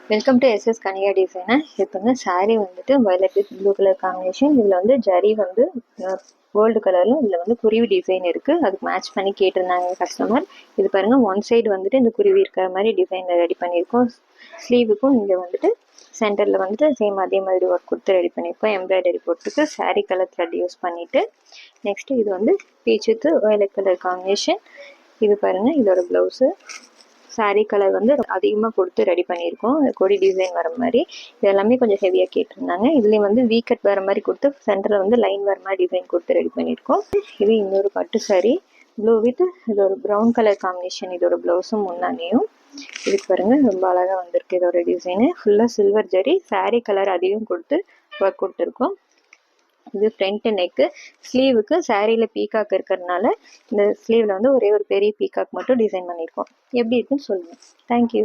Welcome to SS Kaniya designer. இப்போ வந்து சாரீ வந்துட்டு violet with blue colour combination. இதில் வந்து ஜரி வந்து கோல்டு கலரில் இதில் வந்து குருவி டிசைன் இருக்குது. அதுக்கு மேட்ச் பண்ணி கேட்டிருந்தாங்க கஸ்டமர். இது பாருங்கள், ஒன் சைடு வந்துட்டு இந்த குருவி இருக்கிற மாதிரி டிசைனில் ரெடி பண்ணியிருக்கோம். ஸ்லீவுக்கும் இங்கே வந்துட்டு சென்டரில் வந்துட்டு சேம் அதே மாதிரி ஒர்க் கொடுத்து ரெடி பண்ணியிருக்கோம். எம்ப்ராய்டரி போட்டுருக்கு. சாரீ கலர் த்ரெட் யூஸ் பண்ணிவிட்டு நெக்ஸ்ட்டு இது வந்து beach with violet colour combination. இது பாருங்கள், இதோட ப்ளவுஸு. சாரீ கலர் வந்து அதிகமாக கொடுத்து ரெடி பண்ணியிருக்கோம். கொடி டிசைன் வர மாதிரி. இது எல்லாமே கொஞ்சம் ஹெவியாக கேட்டிருந்தாங்க. இதுலேயும் வந்து வீ கட் வர மாதிரி கொடுத்து சென்டரில் வந்து லைன் வர மாதிரி டிசைன் கொடுத்து ரெடி பண்ணியிருக்கோம். இது இன்னொரு பட்டு சாரீ ப்ளூ வித் இது ஒரு ப்ரௌன் கலர் காம்பினேஷன். இதோட ப்ளவுஸும் முன்னாடியும் இதுக்கு பாருங்கள், ரொம்ப அழகாக வந்திருக்கு. இதோட டிசைனு ஃபுல்லாக சில்வர் ஜரி. சாரீ கலர் அதையும் கொடுத்து ஒர்க் கொடுத்துருக்கோம். இது ஃப்ரண்ட் நெக்கு. ஸ்லீவுக்கு சாரியில் பீகாக் இருக்கிறதுனால இந்த ஸ்லீவில் வந்து ஒரே ஒரு பெரிய பீகாக் மட்டும் டிசைன் பண்ணியிருக்கோம். எப்படி இருக்குன்னு சொல்லுங்கள். தேங்க்யூ.